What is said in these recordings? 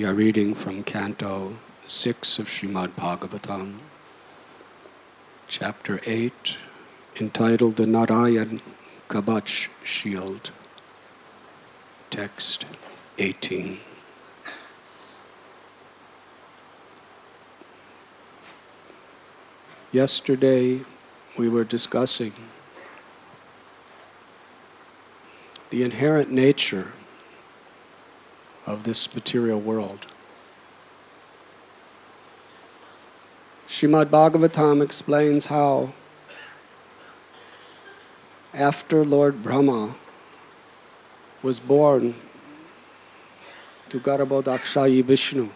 are reading from Canto 6 of Srimad Bhagavatam, Chapter 8, entitled The Narayan Kabach Shield, Text 18. Yesterday we were discussing the inherent nature of this material world. Srimad Bhagavatam explains how after Lord Brahma was born to Garbhodakshayi Vishnu,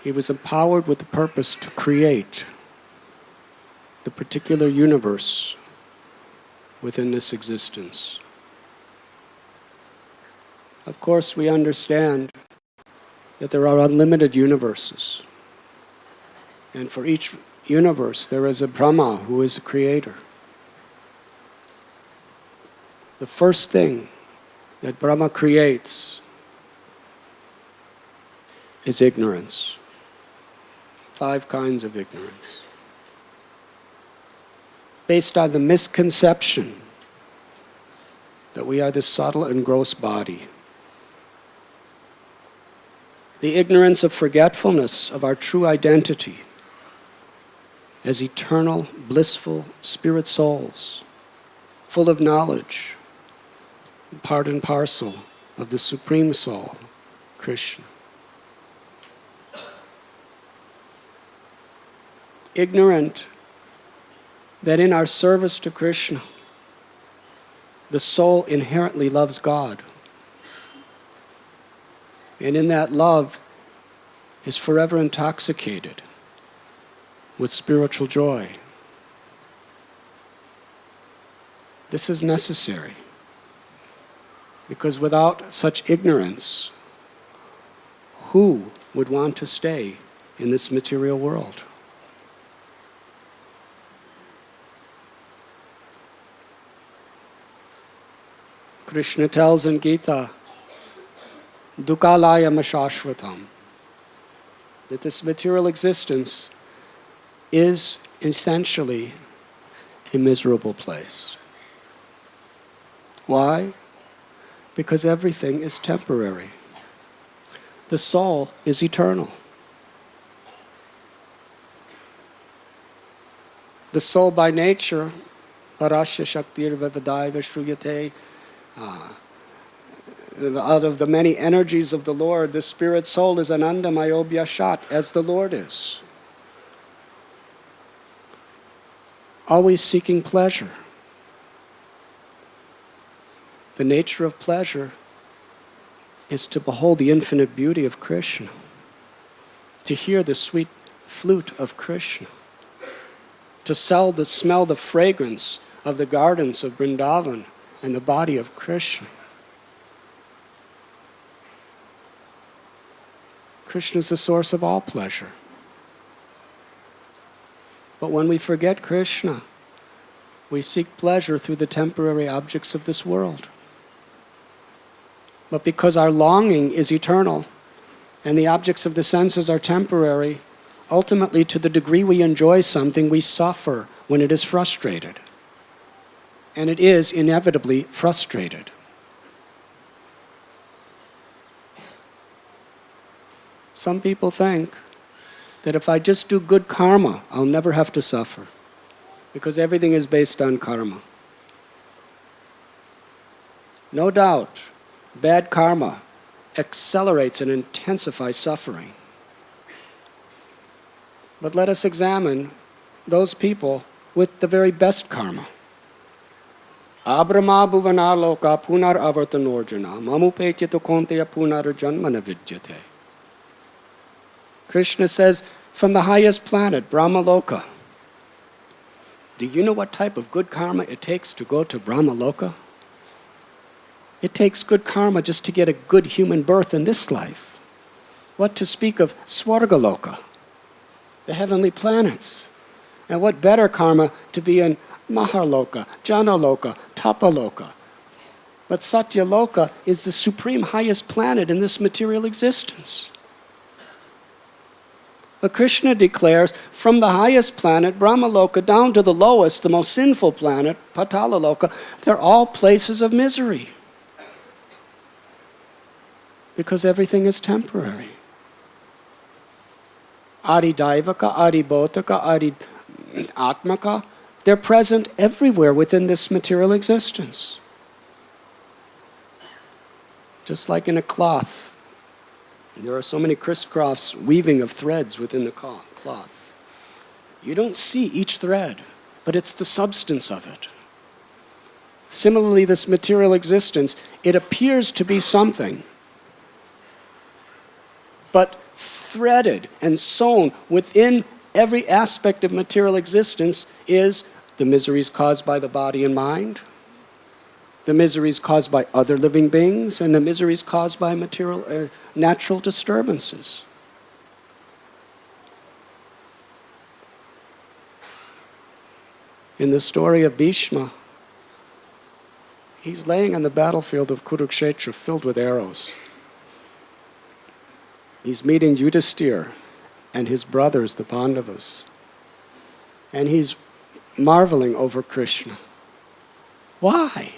he was empowered with the purpose to create the particular universe within this existence. Of course, we understand that there are unlimited universes. And for each universe, there is a Brahma who is the creator. The first thing that Brahma creates is ignorance. 5 kinds of ignorance. Based on the misconception that we are this subtle and gross body. The ignorance of forgetfulness of our true identity as eternal, blissful spirit souls, full of knowledge, part and parcel of the Supreme Soul, Krishna. Ignorant that in our service to Krishna, the soul inherently loves God. And in that love is forever intoxicated with spiritual joy. This is necessary because without such ignorance, who would want to stay in this material world? Krishna tells in Gita, Dukkhalayam Shashvatam, that this material existence is essentially a miserable place. Why? Because everything is temporary. The soul is eternal. The soul by nature, Parasya Shaktir Vivadaiva Shruyate, out of the many energies of the Lord, the spirit soul is Anandamayo Vyashat, as the Lord is. Always seeking pleasure. The nature of pleasure is to behold the infinite beauty of Krishna, to hear the sweet flute of Krishna, to smell the fragrance of the gardens of Vrindavan and the body of Krishna. Krishna is the source of all pleasure. But when we forget Krishna, we seek pleasure through the temporary objects of this world. But because our longing is eternal and the objects of the senses are temporary, ultimately to the degree we enjoy something, we suffer when it is frustrated. And it is inevitably frustrated. Some people think that if I just do good karma, I'll never have to suffer, because everything is based on karma. No doubt, bad karma accelerates and intensifies suffering. But let us examine those people with the very best karma. Abrama bhuvana loka punar avartanorjana mamupechito konteya punar janmana vidyate. Krishna says, from the highest planet, Brahmaloka. Do you know what type of good karma it takes to go to Brahmaloka? It takes good karma just to get a good human birth in this life. What to speak of Swargaloka, the heavenly planets. And what better karma to be in Maharloka, Janaloka, Tapaloka. But Satyaloka is the supreme highest planet in this material existence. But Krishna declares, from the highest planet, Brahmaloka, down to the lowest, the most sinful planet, Patalaloka, they're all places of misery. Because everything is temporary. Adi Daivaka, Adi Bhotaka, Adi Atmaka, they're present everywhere within this material existence. Just like in a cloth. There are so many crisscross weaving of threads within the cloth. You don't see each thread, but it's the substance of it. Similarly, this material existence, it appears to be something, but threaded and sewn within every aspect of material existence is the miseries caused by the body and mind, the miseries caused by other living beings, and the miseries caused by natural disturbances. In the story of Bhishma, he's laying on the battlefield of Kurukshetra filled with arrows. He's meeting Yudhisthira and his brothers, the Pandavas. And he's marveling over Krishna. Why?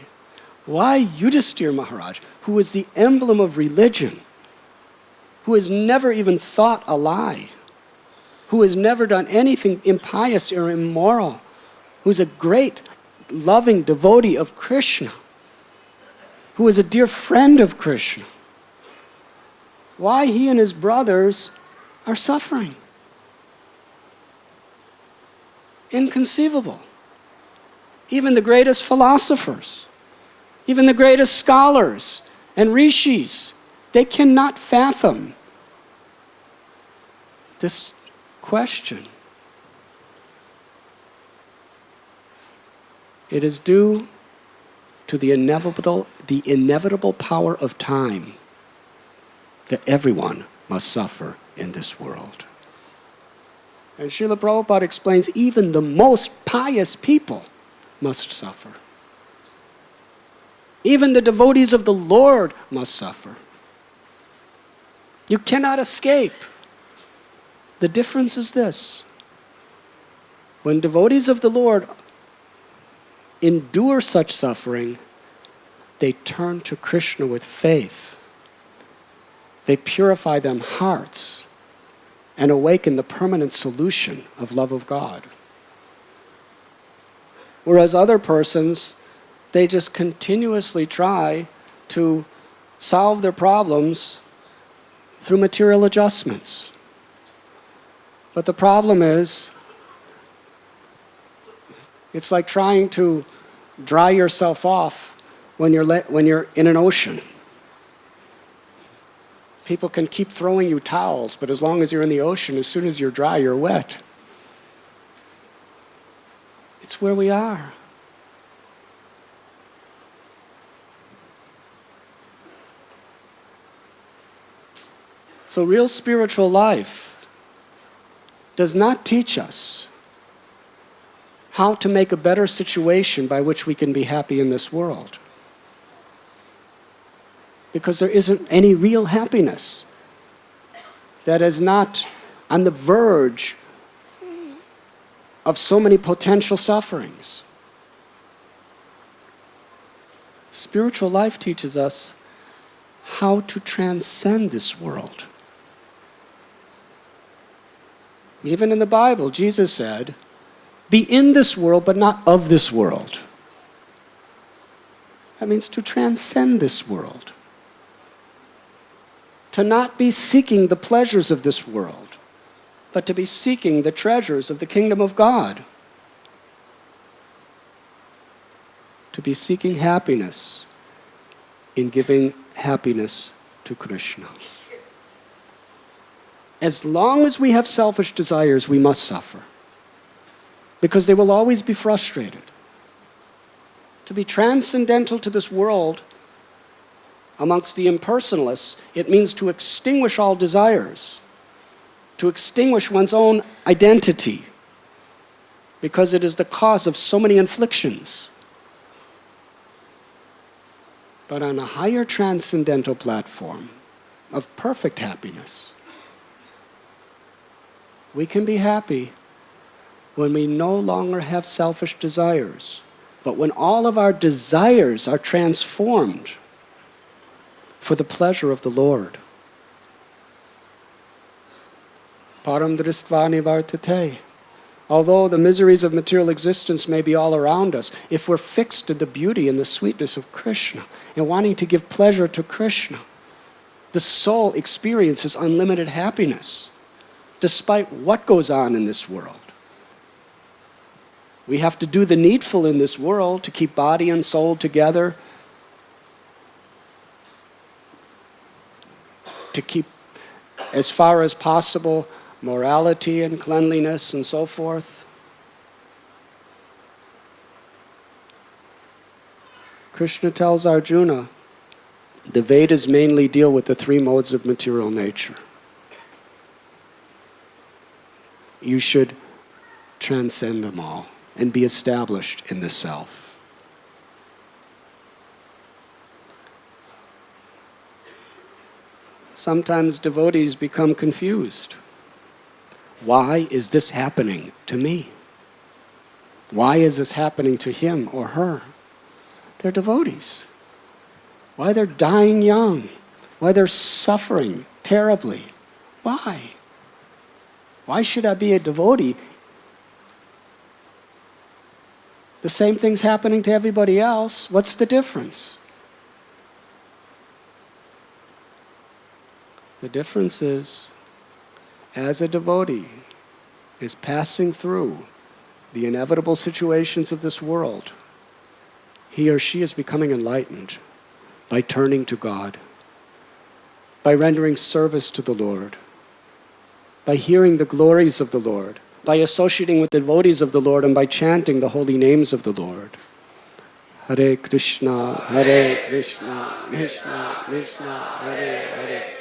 Why Yudhisthira Maharaj, who is the emblem of religion, who has never even thought a lie, who has never done anything impious or immoral, who's a great, loving devotee of Krishna, who is a dear friend of Krishna, why he and his brothers are suffering? Inconceivable. Even the greatest philosophers, even the greatest scholars and rishis, they cannot fathom this question. It is due to the inevitable power of time that everyone must suffer in this world. And Srila Prabhupada explains even the most pious people must suffer. Even the devotees of the Lord must suffer. You cannot escape. The difference is this. When devotees of the Lord endure such suffering, they turn to Krishna with faith. They purify their hearts and awaken the permanent solution of love of God. Whereas other persons, they just continuously try to solve their problems through material adjustments. But the problem is, it's like trying to dry yourself off when you're in an ocean. People can keep throwing you towels, but as long as you're in the ocean, as soon as you're dry, you're wet. It's where we are. So real spiritual life does not teach us how to make a better situation by which we can be happy in this world. Because there isn't any real happiness that is not on the verge of so many potential sufferings. Spiritual life teaches us how to transcend this world. Even in the Bible, Jesus said, "Be in this world, but not of this world." That means to transcend this world. To not be seeking the pleasures of this world, but to be seeking the treasures of the kingdom of God. To be seeking happiness in giving happiness to Krishna. As long as we have selfish desires, we must suffer, because they will always be frustrated. To be transcendental to this world, amongst the impersonalists, it means to extinguish all desires, to extinguish one's own identity, because it is the cause of so many afflictions. But on a higher transcendental platform of perfect happiness, we can be happy when we no longer have selfish desires, but when all of our desires are transformed for the pleasure of the Lord. Param dristva nivartate. Although the miseries of material existence may be all around us, if we're fixed in the beauty and the sweetness of Krishna and wanting to give pleasure to Krishna, the soul experiences unlimited happiness despite what goes on in this world. We have to do the needful in this world to keep body and soul together, to keep, as far as possible, morality and cleanliness and so forth. Krishna tells Arjuna, the Vedas mainly deal with the three modes of material nature. You should transcend them all and be established in the self. Sometimes devotees become confused. Why is this happening to me? Why is this happening to him or her? They're devotees. Why they're dying young? Why they're suffering terribly? Why? Why should I be a devotee? The same thing's happening to everybody else. What's the difference? The difference is, as a devotee is passing through the inevitable situations of this world, he or she is becoming enlightened by turning to God, by rendering service to the Lord, by hearing the glories of the Lord, by associating with the devotees of the Lord, and by chanting the holy names of the Lord. Hare Krishna, Krishna, Krishna, Hare Hare.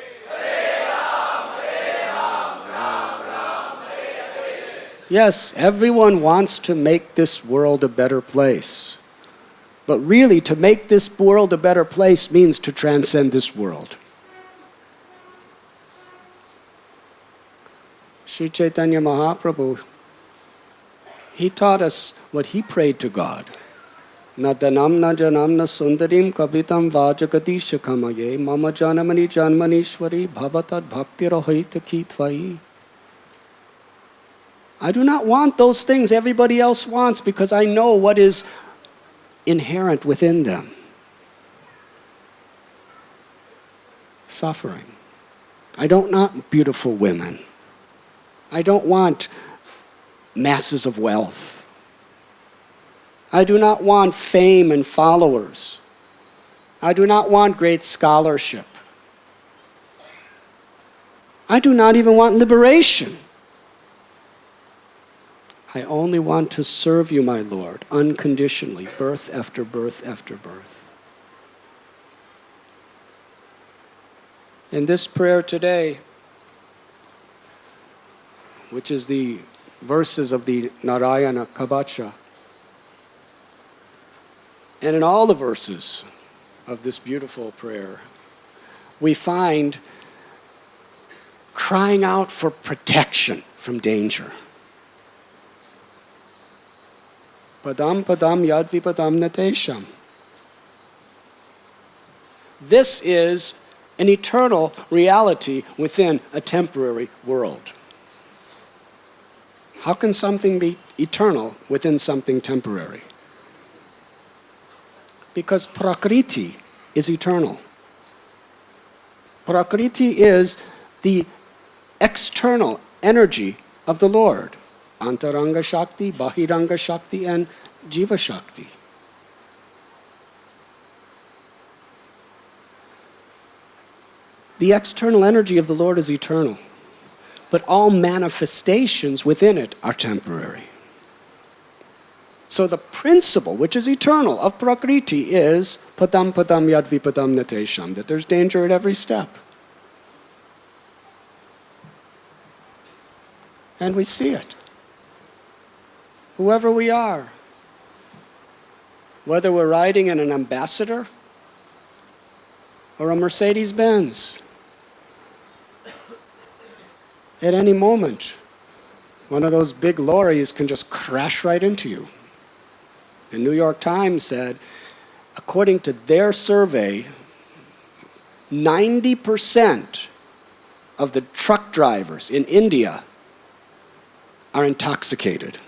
Yes, everyone wants to make this world a better place. But really, to make this world a better place means to transcend this world. Sri Chaitanya Mahaprabhu, he taught us what he prayed to God. Na danam na janam na sundarim kavitam vajagati shakamaye mama janamani janmanishwari bhavatad bhaktirahita kitvai. I do not want those things everybody else wants because I know what is inherent within them. Suffering. I don't want beautiful women. I don't want masses of wealth. I do not want fame and followers. I do not want great scholarship. I do not even want liberation. I only want to serve you, my Lord, unconditionally, birth after birth after birth. In this prayer today, which is the verses of the Narayana Kavacha, and in all the verses of this beautiful prayer, we find crying out for protection from danger. Padam padam yad vipadam natesham. This is an eternal reality within a temporary world. How can something be eternal within something temporary? Because prakriti is eternal. Prakriti is the external energy of the Lord. Antaranga Shakti, Bahiranga Shakti, and Jiva Shakti. The external energy of the Lord is eternal, but all manifestations within it are temporary. So the principle, which is eternal, of Prakriti is padam padam yad vipadam natesham, that there's danger at every step. And we see it. Whoever we are, whether we're riding in an ambassador or a Mercedes-Benz. At any moment, one of those big lorries can just crash right into you. The New York Times said, according to their survey, 90% of the truck drivers in India are intoxicated.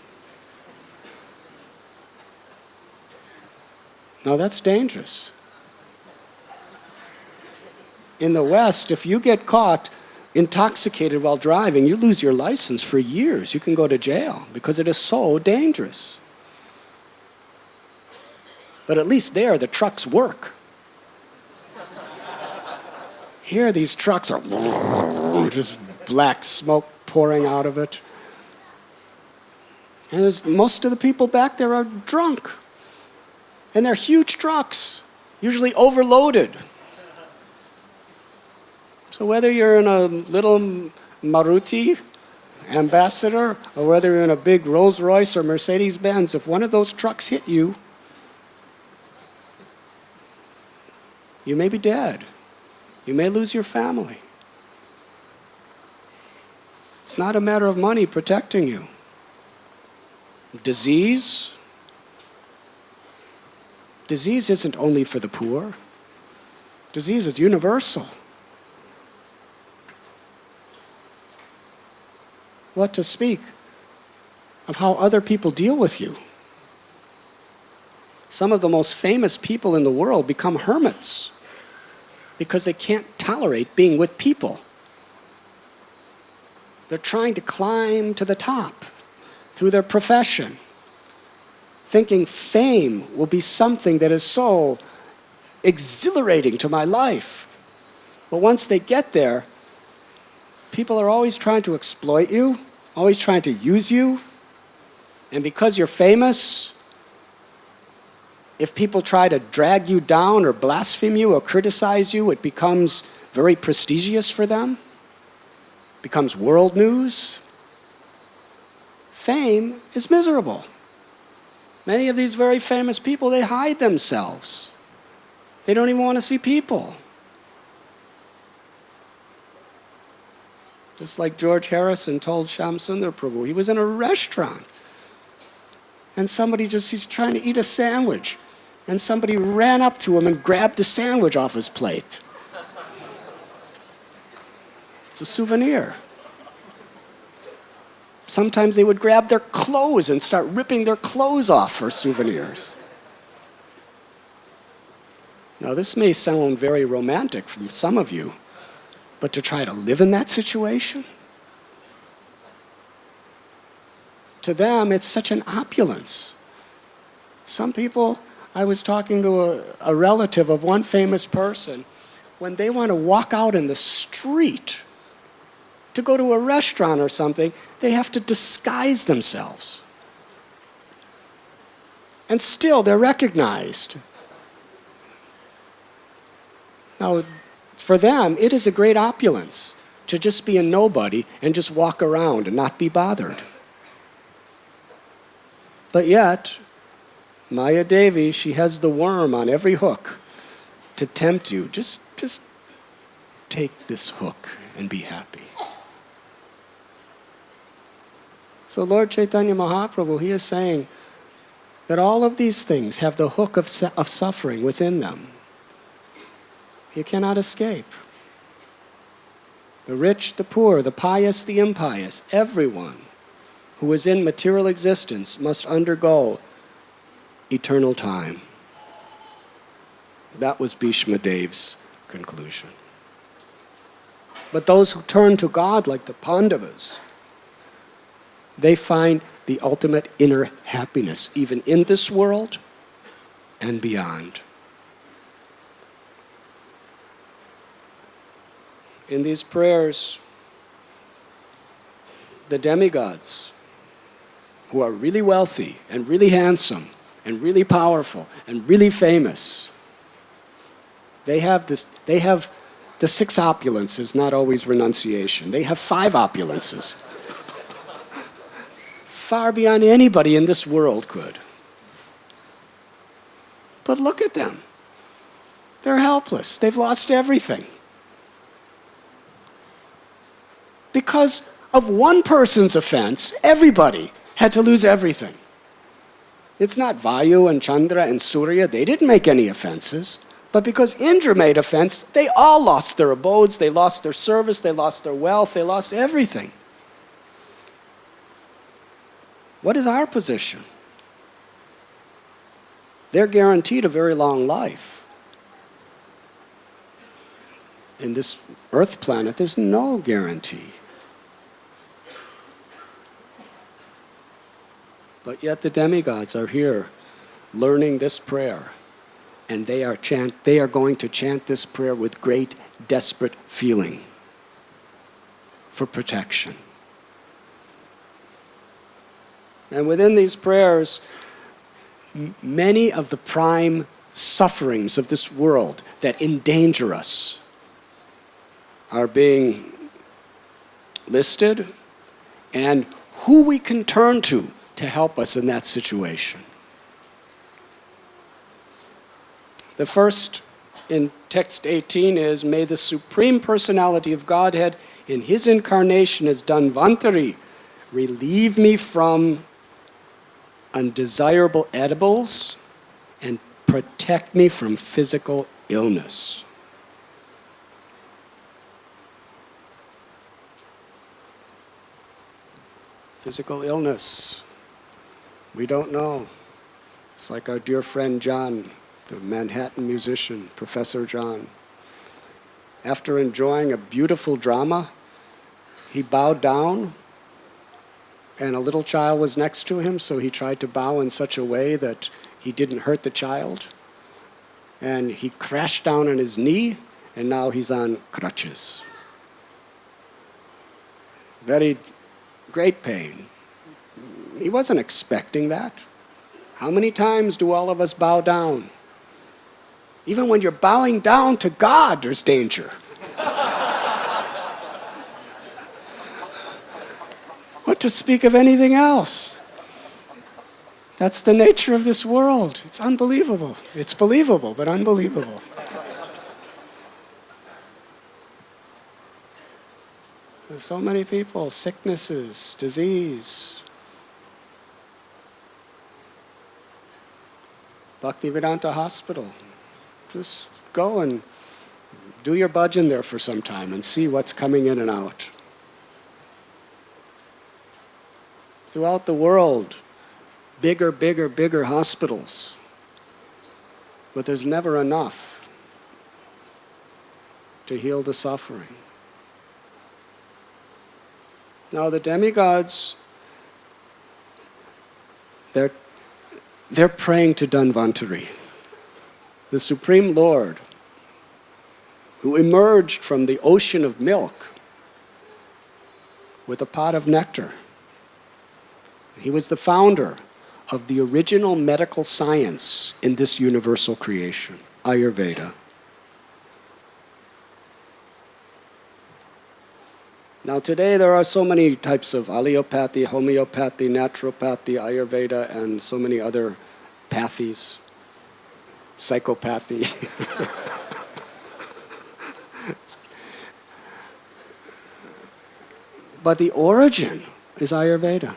Now that's dangerous. In the West, if you get caught intoxicated while driving, you lose your license for years. You can go to jail because it is so dangerous. But at least there, the trucks work. Here, these trucks are just black smoke pouring out of it. And most of the people back there are drunk. And they're huge trucks, usually overloaded. So whether you're in a little Maruti Ambassador or whether you're in a big Rolls Royce or Mercedes-Benz, if one of those trucks hit you, you may be dead. You may lose your family. It's not a matter of money protecting you. Disease isn't only for the poor. Disease is universal. What to speak of how other people deal with you? Some of the most famous people in the world become hermits because they can't tolerate being with people. They're trying to climb to the top through their profession, thinking fame will be something that is so exhilarating to my life. But once they get there, people are always trying to exploit you, always trying to use you. And because you're famous, if people try to drag you down or blaspheme you or criticize you, it becomes very prestigious for them, becomes world news. Fame is miserable. Many of these very famous people, they hide themselves. They don't even want to see people. Just like George Harrison told Shyam Sundar Prabhu, he was in a restaurant and he's trying to eat a sandwich, and somebody ran up to him and grabbed the sandwich off his plate. It's a souvenir. Sometimes they would grab their clothes and start ripping their clothes off for souvenirs. Now, this may sound very romantic from some of you, but to try to live in that situation? To them, it's such an opulence. Some people, I was talking to a relative of one famous person, when they want to walk out in the street to go to a restaurant or something, they have to disguise themselves. And still, they're recognized. Now, for them, it is a great opulence to just be a nobody and just walk around and not be bothered. But yet, Maya Devi, she has the worm on every hook to tempt you. Just take this hook and be happy. So Lord Chaitanya Mahaprabhu, he is saying that all of these things have the hook of suffering within them. You cannot escape. The rich, the poor, the pious, the impious, everyone who is in material existence must undergo eternal time. That was Bhishma Dev's conclusion. But those who turn to God, like the Pandavas, they find the ultimate inner happiness, even in this world and beyond. In these prayers, the demigods, who are really wealthy and really handsome and really powerful and really famous, they have the 6 opulences, not always renunciation. They have 5 opulences. Far beyond anybody in this world could. But look at them. They're helpless. They've lost everything. Because of one person's offense, everybody had to lose everything. It's not Vayu and Chandra and Surya. They didn't make any offenses. But because Indra made offense, they all lost their abodes, they lost their service, they lost their wealth, they lost everything. What is our position? They're guaranteed a very long life. In this earth planet, there's no guarantee. But yet the demigods are here learning this prayer. And they are going to chant this prayer with great, desperate feeling for protection. And within these prayers, many of the prime sufferings of this world that endanger us are being listed, and who we can turn to help us in that situation. The first in text 18 is, may the Supreme Personality of Godhead in His incarnation as Dhanvantari relieve me from undesirable edibles and protect me from physical illness. Physical illness. We don't know. It's like our dear friend John, the Manhattan musician, Professor John. After enjoying a beautiful drama, he bowed down, and a little child was next to him, so he tried to bow in such a way that he didn't hurt the child. And he crashed down on his knee, and now he's on crutches. Very great pain. He wasn't expecting that. How many times do all of us bow down? Even when you're bowing down to God, there's danger. What to speak of anything else? That's the nature of this world. It's unbelievable. It's believable, but unbelievable. There's so many people, sicknesses, disease. Bhaktivedanta Hospital. Just go and do your bhajan there for some time and see what's coming in and out. Throughout the world, bigger hospitals. But there's never enough to heal the suffering. Now the demigods, they're praying to Dhanvantari, the Supreme Lord, who emerged from the ocean of milk with a pot of nectar. He was the founder of the original medical science in this universal creation, Ayurveda. Now today there are so many types of allopathy, homeopathy, naturopathy, Ayurveda, and so many other pathies, psychopathy. But the origin is Ayurveda.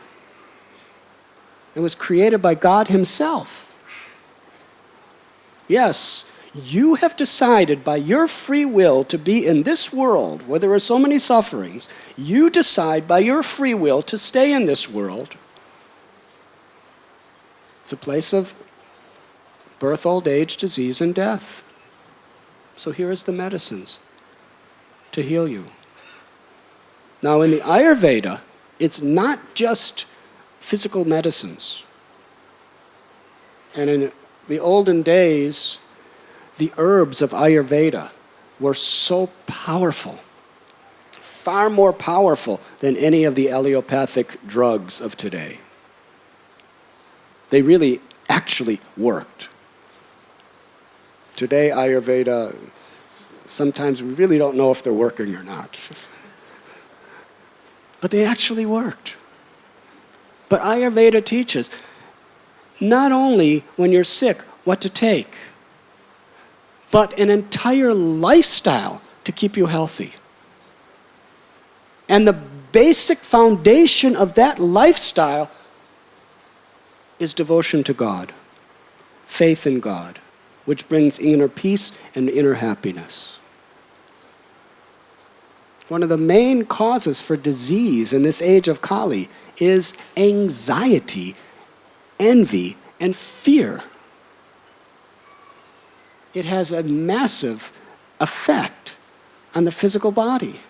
It was created by God Himself. Yes, you have decided by your free will to be in this world where there are so many sufferings. You decide by your free will to stay in this world. It's a place of birth, old age, disease, and death. So here is the medicines to heal you. Now in the Ayurveda, it's not just physical medicines. And in the olden days, the herbs of Ayurveda were so powerful, far more powerful than any of the allopathic drugs of today. They really actually worked. Today, Ayurveda, sometimes we really don't know if they're working or not. But they actually worked. But Ayurveda teaches not only when you're sick what to take, but an entire lifestyle to keep you healthy. And the basic foundation of that lifestyle is devotion to God, faith in God, which brings inner peace and inner happiness. One of the main causes for disease in this age of Kali is anxiety, envy, and fear. It has a massive effect on the physical body.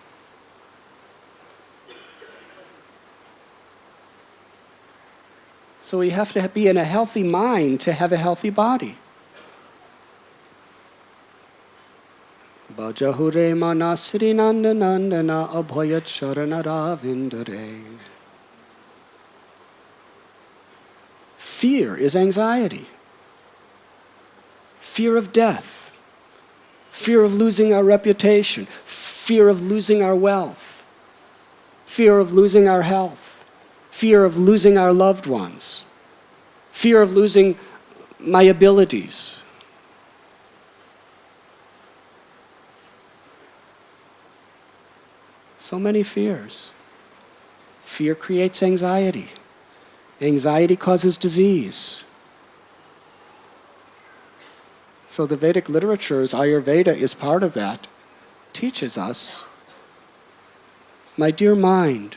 So we have to be in a healthy mind to have a healthy body. Bajahure manasri nandanandana abhayat sharanara. Fear is anxiety. Fear of death. Fear of losing our reputation. Fear of losing our wealth. Fear of losing our health. Fear of losing our loved ones. Fear of losing my abilities. So many fears. Fear creates anxiety. Anxiety causes disease. So the Vedic literatures, Ayurveda is part of that, teaches us, my dear mind,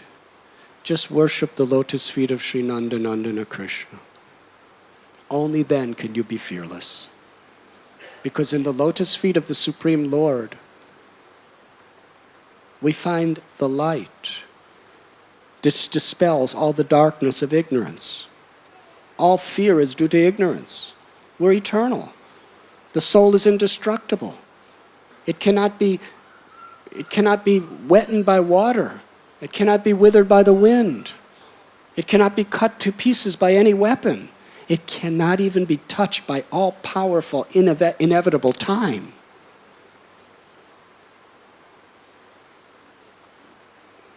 just worship the lotus feet of Sri Nandanandana Krishna. Only then can you be fearless. Because in the lotus feet of the Supreme Lord, we find the light. This dispels all the darkness of ignorance. All fear is due to ignorance. We're eternal. The soul is indestructible. It cannot be wetted by water. It cannot be withered by the wind. It cannot be cut to pieces by any weapon. It cannot even be touched by all-powerful, inevitable time.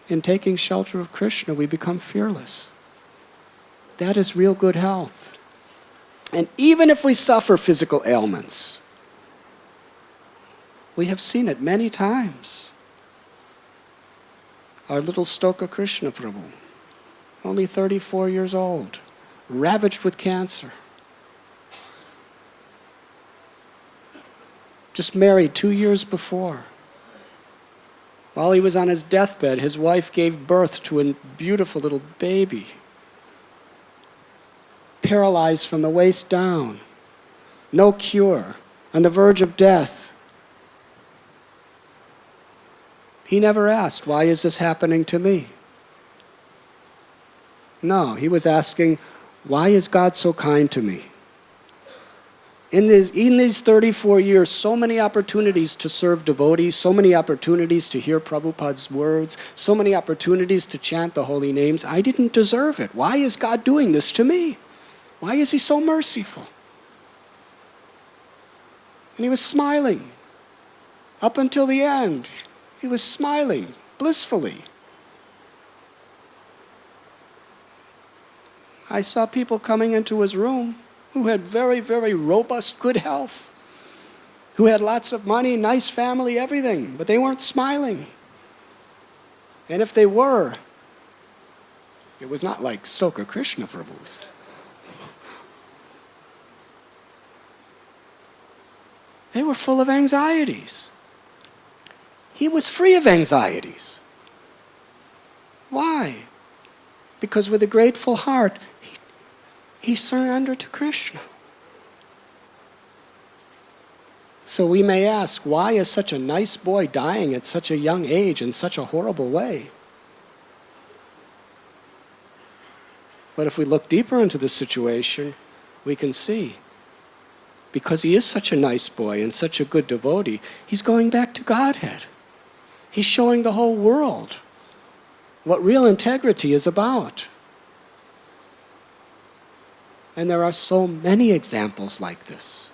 In taking shelter of Krishna, we become fearless. That is real good health. And even if we suffer physical ailments, we have seen it many times. Our little Stoka Krishna Prabhu, only 34 years old, ravaged with cancer. Just married 2 years before. While he was on his deathbed, his wife gave birth to a beautiful little baby, paralyzed from the waist down, no cure, on the verge of death. He never asked, why is this happening to me? No, he was asking, why is God so kind to me? In these 34 years, so many opportunities to serve devotees, so many opportunities to hear Prabhupada's words, so many opportunities to chant the holy names. I didn't deserve it. Why is God doing this to me? Why is he so merciful? And he was smiling. Up until the end, he was smiling blissfully. I saw people coming into his room who had very, very robust, good health, who had lots of money, nice family, everything, but they weren't smiling. And if they were, it was not like Stoka Krishna Prabhu's. They were full of anxieties. He was free of anxieties. Why? Because with a grateful heart, he surrendered to Krishna. So we may ask, why is such a nice boy dying at such a young age in such a horrible way? But if we look deeper into the situation, we can see, because he is such a nice boy and such a good devotee, he's going back to Godhead. He's showing the whole world what real integrity is about. And there are so many examples like this.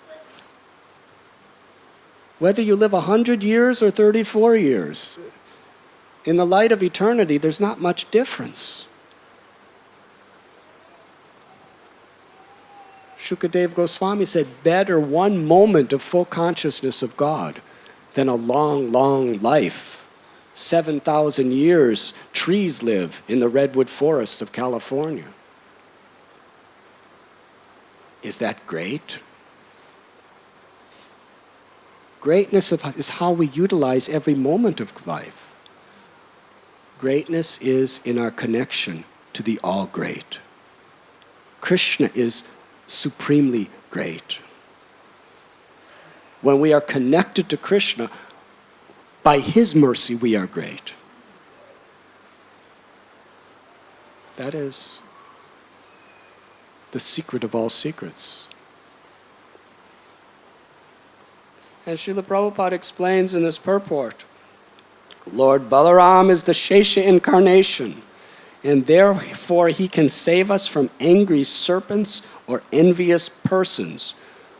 Whether you live 100 years or 34 years, in the light of eternity, there's not much difference. Shukadev Goswami said, better one moment of full consciousness of God than a long, long life. 7,000 years trees live in the redwood forests of California. Is that great? Greatness is how we utilize every moment of life. Greatness is in our connection to the All-Great. Krishna is supremely great. When we are connected to Krishna, by His mercy we are great. That is the secret of all secrets. And Srila Prabhupada explains in this purport, Lord Balaram is the Shesha incarnation, and therefore he can save us from angry serpents or envious persons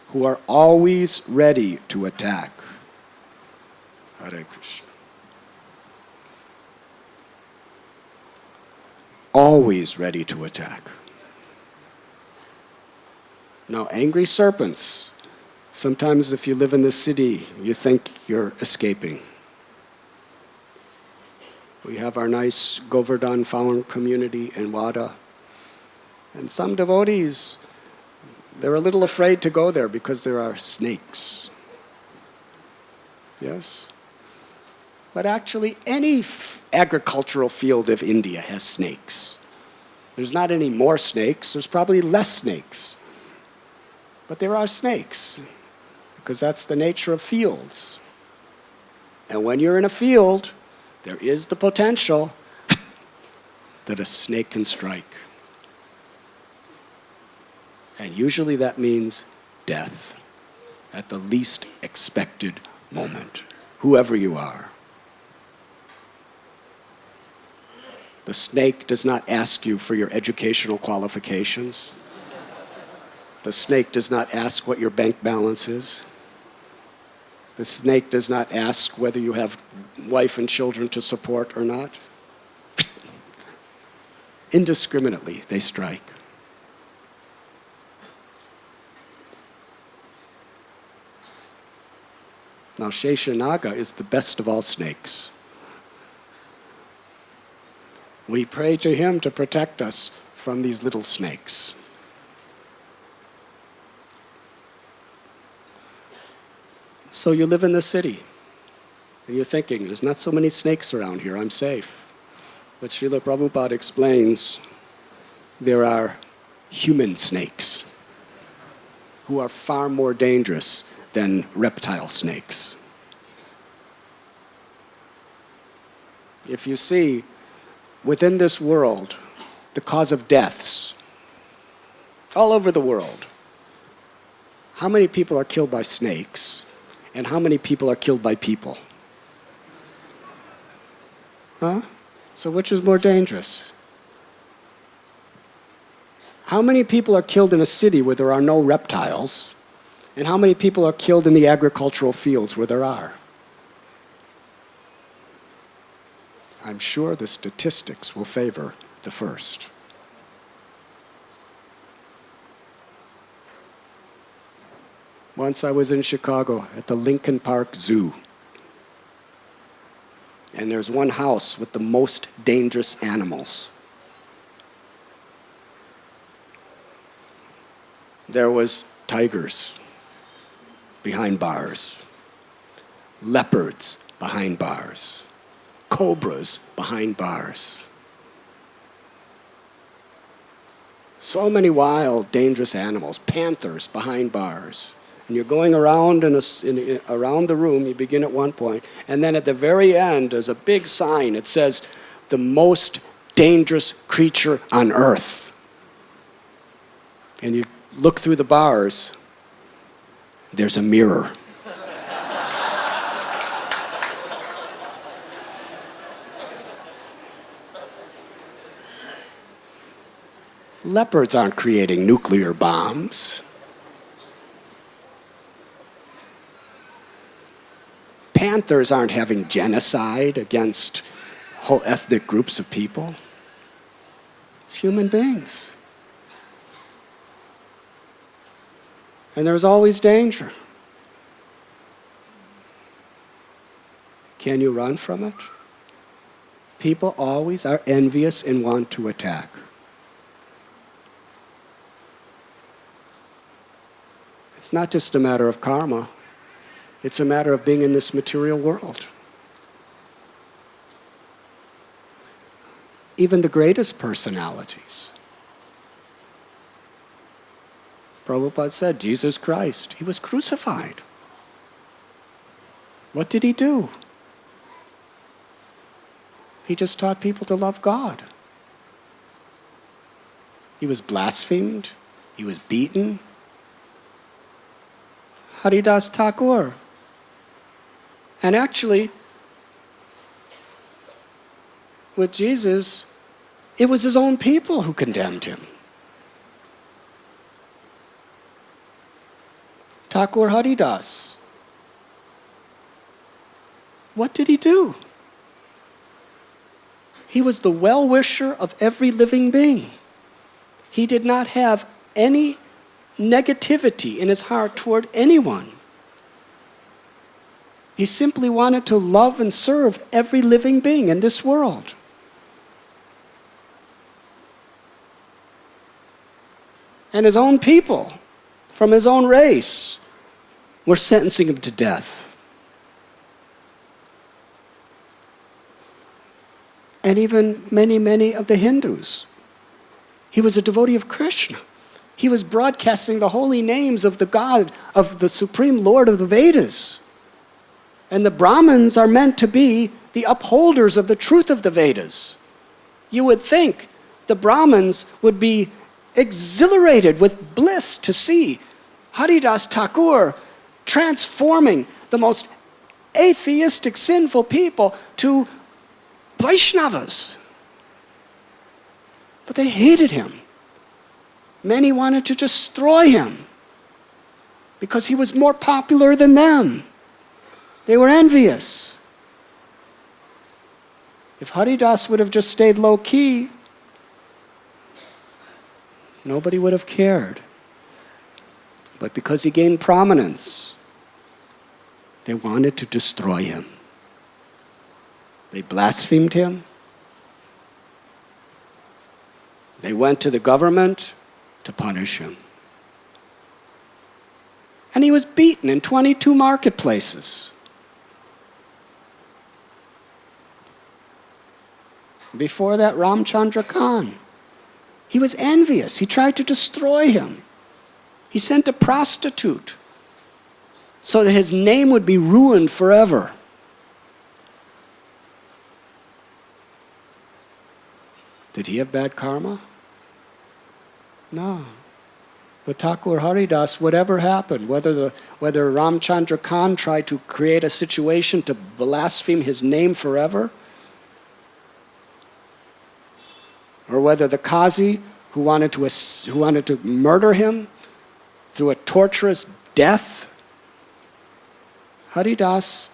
who are always ready to attack. Hare Krishna. Always ready to attack. Now, angry serpents, sometimes if you live in the city, you think you're escaping. We have our nice Govardhan Farm community in Wada. And some devotees, they're a little afraid to go there because there are snakes. Yes? But actually, any agricultural field of India has snakes. There's not any more snakes, there's probably less snakes. But there are snakes, because that's the nature of fields. And when you're in a field, there is the potential that a snake can strike. And usually that means death at the least expected moment, whoever you are. The snake does not ask you for your educational qualifications. The snake does not ask what your bank balance is. The snake does not ask whether you have wife and children to support or not. Indiscriminately, they strike. Now, Sheshanaga is the best of all snakes. We pray to him to protect us from these little snakes. So you live in the city, and you're thinking, there's not so many snakes around here, I'm safe. But Srila Prabhupada explains, there are human snakes who are far more dangerous than reptile snakes. If you see, within this world, the cause of deaths, all over the world, how many people are killed by snakes, and how many people are killed by people? Huh? So which is more dangerous? How many people are killed in a city where there are no reptiles, and how many people are killed in the agricultural fields where there are? I'm sure the statistics will favor the first. Once I was in Chicago at the Lincoln Park Zoo, and there's one house with the most dangerous animals. There was tigers behind bars, leopards behind bars, cobras behind bars. So many wild, dangerous animals, panthers behind bars. And you're going around around the room, you begin at one point, and then at the very end there's a big sign. It says, the most dangerous creature on earth. And you look through the bars, there's a mirror. Leopards aren't creating nuclear bombs. Panthers aren't having genocide against whole ethnic groups of people. It's human beings. And there's always danger. Can you run from it? People always are envious and want to attack. It's not just a matter of karma. It's a matter of being in this material world. Even the greatest personalities. Prabhupada said, Jesus Christ, he was crucified. What did he do? He just taught people to love God. He was blasphemed. He was beaten. Haridas Thakur. And actually, with Jesus, it was his own people who condemned him. Thakur Haridas. What did he do? He was the well-wisher of every living being. He did not have any negativity in his heart toward anyone. He simply wanted to love and serve every living being in this world. And his own people, from his own race, were sentencing him to death. And even many of the Hindus. He was a devotee of Krishna. He was broadcasting the holy names of the God, of the Supreme Lord of the Vedas. And the Brahmins are meant to be the upholders of the truth of the Vedas. You would think the Brahmins would be exhilarated with bliss to see Haridas Thakur transforming the most atheistic, sinful people to Vaishnavas. But they hated him. Many wanted to destroy him because he was more popular than them. They were envious. If Haridas would have just stayed low-key, nobody would have cared. But because he gained prominence, they wanted to destroy him. They blasphemed him. They went to the government to punish him. And he was beaten in 22 marketplaces. Before that, Ramchandra Khan. He was envious. He tried to destroy him. He sent a prostitute so that his name would be ruined forever. Did he have bad karma? No. But Thakur Haridas, whatever happened, whether Ramchandra Khan tried to create a situation to blaspheme his name forever, or whether the Qazi who wanted to murder him through a torturous death, Haridas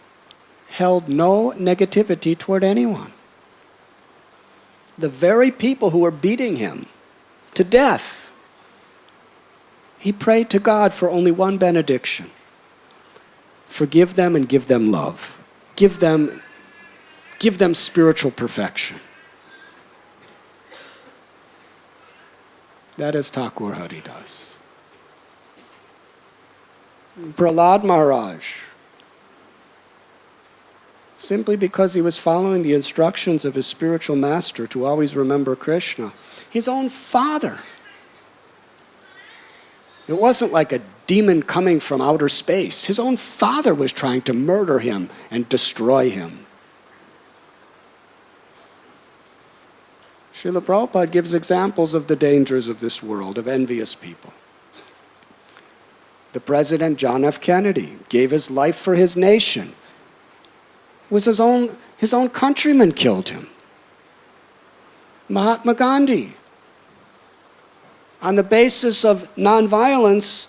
held no negativity toward anyone. The very people who were beating him to death, he prayed to God for only one benediction. Forgive them and give them love. Give them spiritual perfection. That is Thakur Haridas. Prahlad Maharaj, simply because he was following the instructions of his spiritual master to always remember Krishna, his own father. It wasn't like a demon coming from outer space. His own father was trying to murder him and destroy him. Srila Prabhupada gives examples of the dangers of this world, of envious people. The President John F. Kennedy gave his life for his nation. It was his own countrymen killed him. Mahatma Gandhi, on the basis of nonviolence,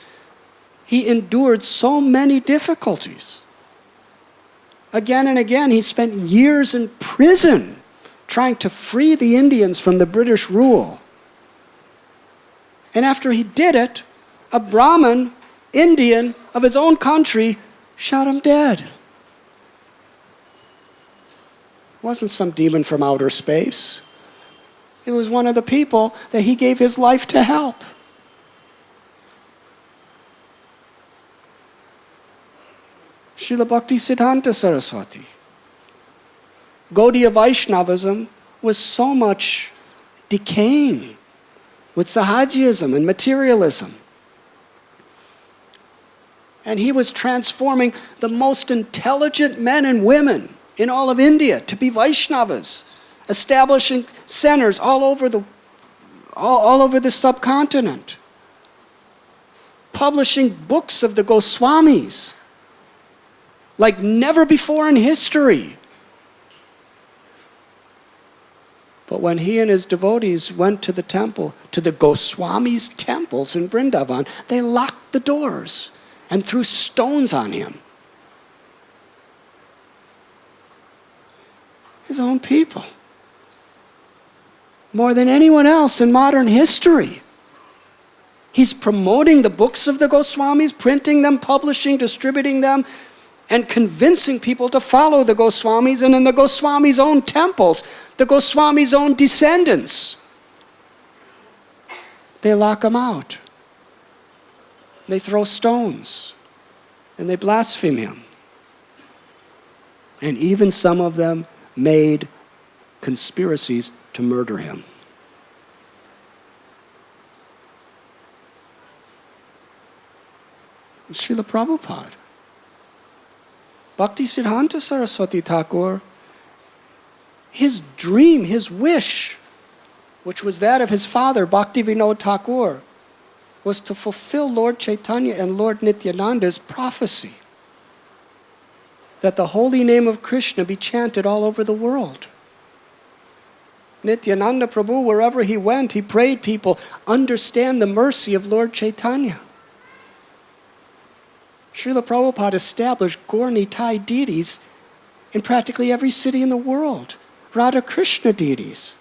he endured so many difficulties. Again and again, he spent years in prison trying to free the Indians from the British rule. And after he did it, a Brahmin Indian of his own country shot him dead. It wasn't some demon from outer space. It was one of the people that he gave his life to help. Srila Bhaktisiddhanta Saraswati. Gaudiya Vaishnavism was so much decaying with Sahajism and materialism. And he was transforming the most intelligent men and women in all of India to be Vaishnavas, establishing centers all over the subcontinent, publishing books of the Goswamis like never before in history. But when he and his devotees went to the temple, to the Goswamis' temples in Vrindavan, they locked the doors and threw stones on him. His own people. More than anyone else in modern history. He's promoting the books of the Goswamis, printing them, publishing, distributing them, and convincing people to follow the Goswamis, and in the Goswamis' own temples, the Goswamis' own descendants. They lock him out. They throw stones, and they blaspheme him. And even some of them made conspiracies to murder him. Srila Prabhupada. Bhaktisiddhanta Saraswati Thakur, his dream, his wish, which was that of his father, Bhaktivinoda Thakur, was to fulfill Lord Chaitanya and Lord Nityananda's prophecy that the holy name of Krishna be chanted all over the world. Nityananda Prabhu, wherever he went, he prayed people understand the mercy of Lord Chaitanya. Srila Prabhupada established Gaur Nitai deities in practically every city in the world. Radha Krishna deities.